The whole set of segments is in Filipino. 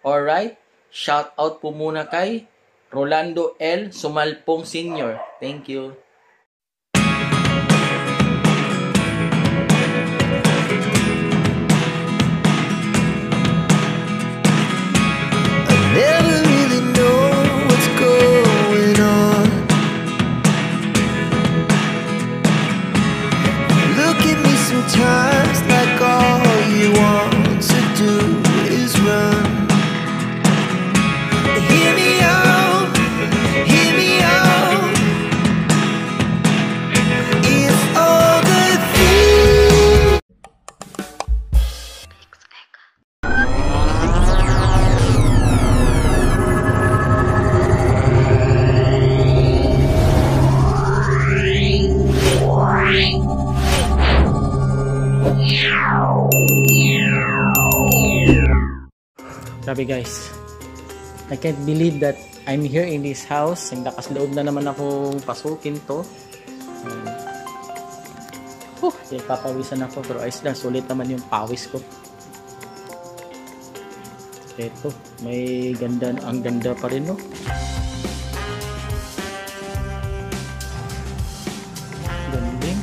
Alright? Shout out po muna kay Rolando L. Sumalpong Sr. Thank you. Never really know what's going on. Look at me sometimes like all you want to do is run. Hear me out, hear me out. If all the things Grabe guys, I can't believe that I'm here in this house. Naglakas loob na naman akong pasukin to. Papawisan ako, pero ayos lang, sulit naman yung pawis ko. Eto, may ganda, ang ganda pa rin no. Ganding.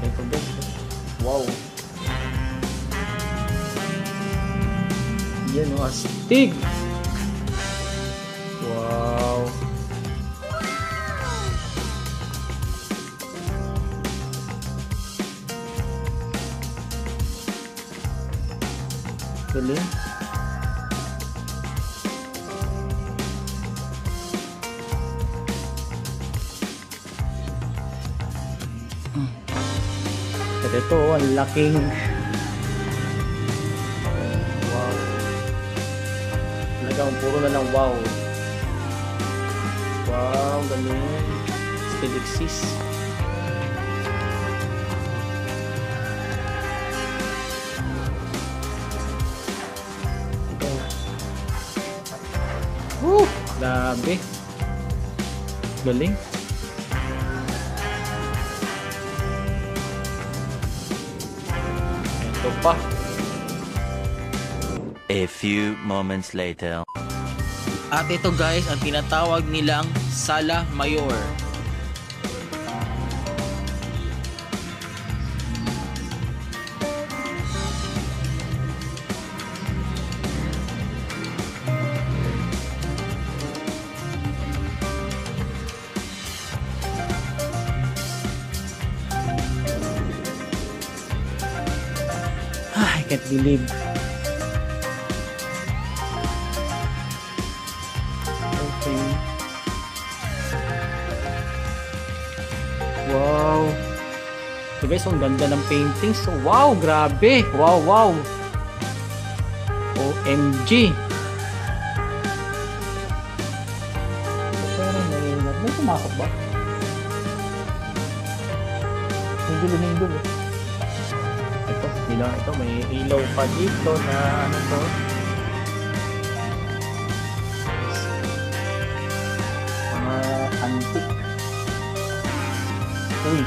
Eto guys, wow. Yan o, astig. Wow. Galing. Pero ito, ang laking. Puro na lang wow. Wow, galing. Still exists. Grabe. Galing. Ito pa. A few moments later. At ito guys, ang tinatawag nilang Sala Mayor. I can't believe. Wow. So guys, ang ganda ng paintings. So, wow, grabe. Wow, wow. OMG. May pumasok ba? Hindul eh. Ito, ilaw ito. May ilaw pa dito na ano to. Mga antique. Uy.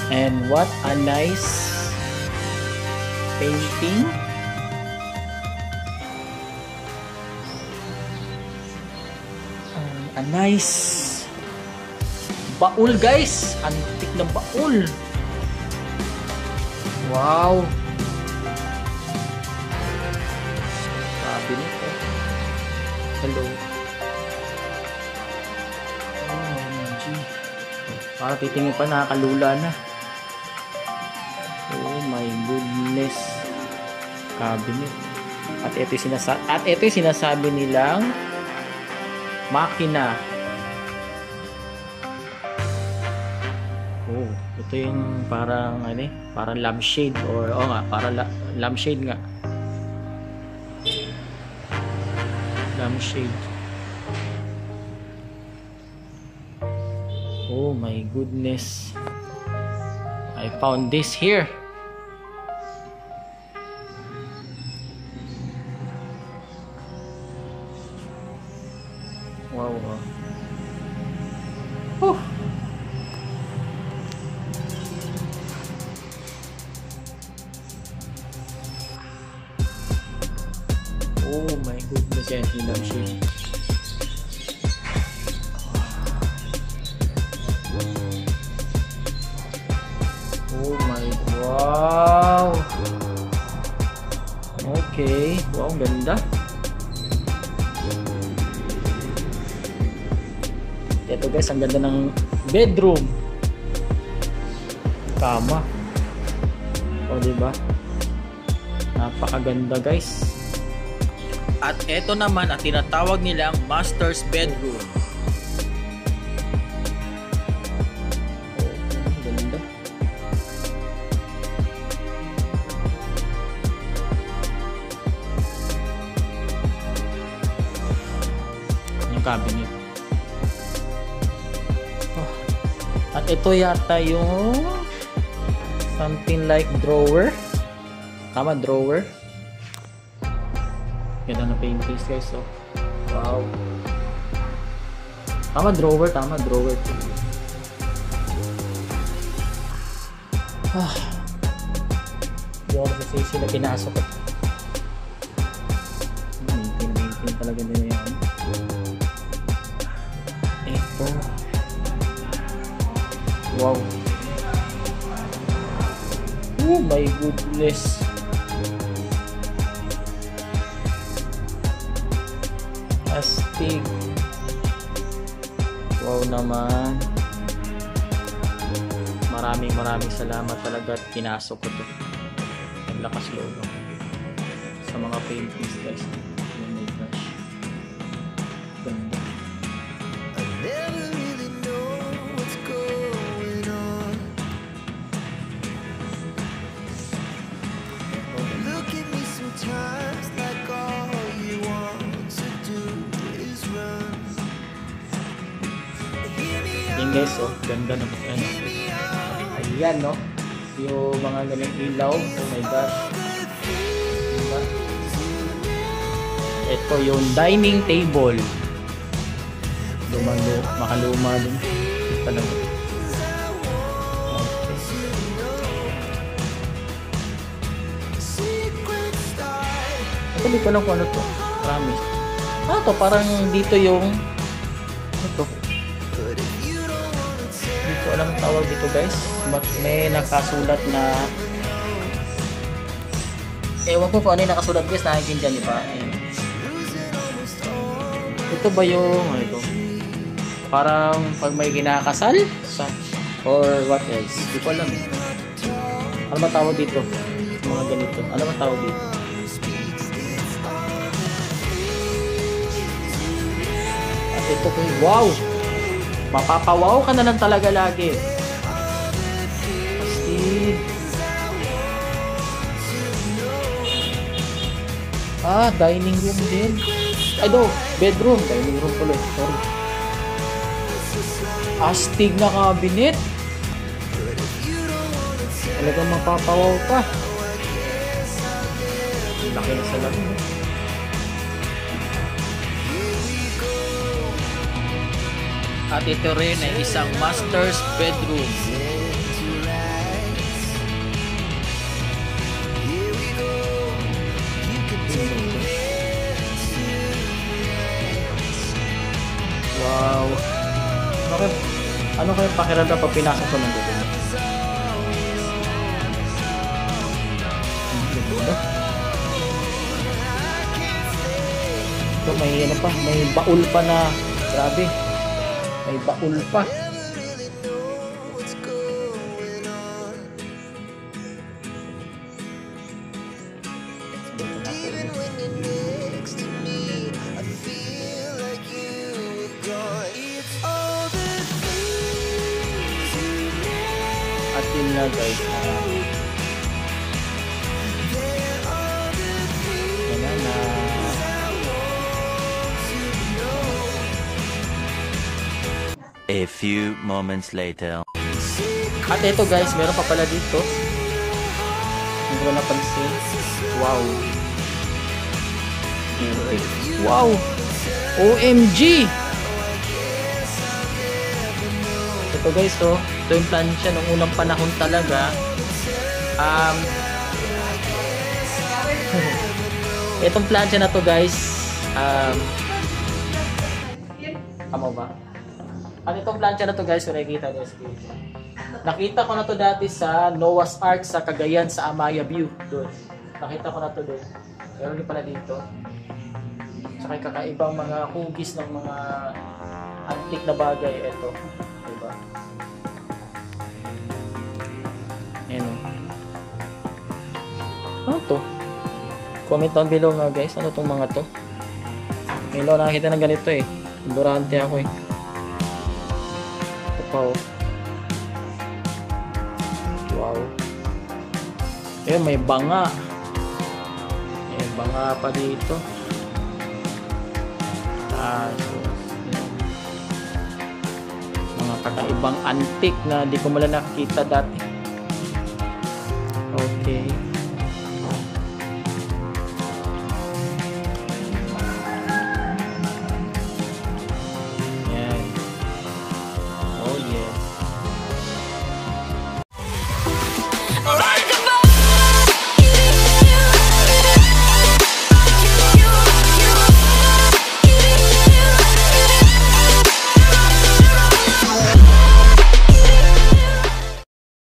And what a nice painting. A nice baul guys. Antique na baul. Wow. Sabi nito. Hello. Para titingin pa, nakakalula na. Oh my goodness. Cabinet. At ito yung sinasabi nilang makina. Oh, ito yung parang parang lampshade or parang lampshade nga. Lampshade. Oh my goodness. I found this here. Wow. Oh. Oh my goodness, yan, Kingdom Shade. Oh my, wow. Okay, wow, ganda. Ito guys, ang ganda ng bedroom. Kama. O, diba? Napakaganda guys. At ito naman ang tinatawag nilang master's bedroom. Oh, ganda. Yung cabinet. Oh. At ito yata yung something like drawer. Tama, drawer. Ganda na paint piece guys. So, wow. Tama, drawer. Tama, drawer. Hindi ako nasasisi na pinasok at maintain talaga nila yan. Ito. Wow. Oh my goodness. Astig. Wow naman. Maraming salamat talaga at pinasok ko to. Naglakas loob ako sa mga paintings guys. Oh my gosh. Ganda. I never really know what's going on. Look at me sometimes like all you want to do is run. Hear me Yan guys, oh, ganda na. Ayan, no? Yung mga ganang ilaw. Oh my gosh. Diba? Ito yung dining table. Makaluma din. Talaga. Hindi ko lang kung ano to. Promise. To parang dito yung ito. Hindi ko alam tawag dito guys. But may nakasulat na ewan ko kung ano yung nakasulat guys. Nakikita niyo ba? Ito ba yung ano ito? Parang pag may kinakasal or what else? Hindi ko alam. Ano ba tawag dito? Mga ganito. Ano ba tawag dito? Ito kung wow! Mapapawaw ka na lang talaga lagi. Astig. Dining room din. Ay do, bedroom. Dining room pala. Sorry. Astig na cabinet. Talagang mapapawaw ka. Laki na sa labi. At ito rin ay isang master's bedroom. Wow. Ano kaya pakiramdam pag pinasok ko ng dito? Ito may ano pa, may baul pa na grabe. May baul pa. At yun na guys. Yan na. A few moments later. At ito guys, meron pa pala dito. Hindi ko napansin. Wow. Wow. OMG. Ito guys, oh. Ito yung plancha nung unang panahon talaga. Itong plancha na to guys, tama ba? Ano itong plancha na to guys, kung nakikita nyo sa video. Nakita ko na to dati sa Noah's Ark sa Cagayan sa Amaya View. Doon. Nakita ko na to doon. Meron din pala dito. Saka kakaibang mga hugis ng mga antique na bagay. Ito. Diba? Ayan o. Ano to? Comment down below nga guys. Ano tong mga to? Ngayon lang nakakita ng ganito eh. Ignorante ako eh. Ito pa oh. Wow. Ayun, may banga. May banga pa dito. Mga kakaibang antique na di ko mala nakikita dati. Okay.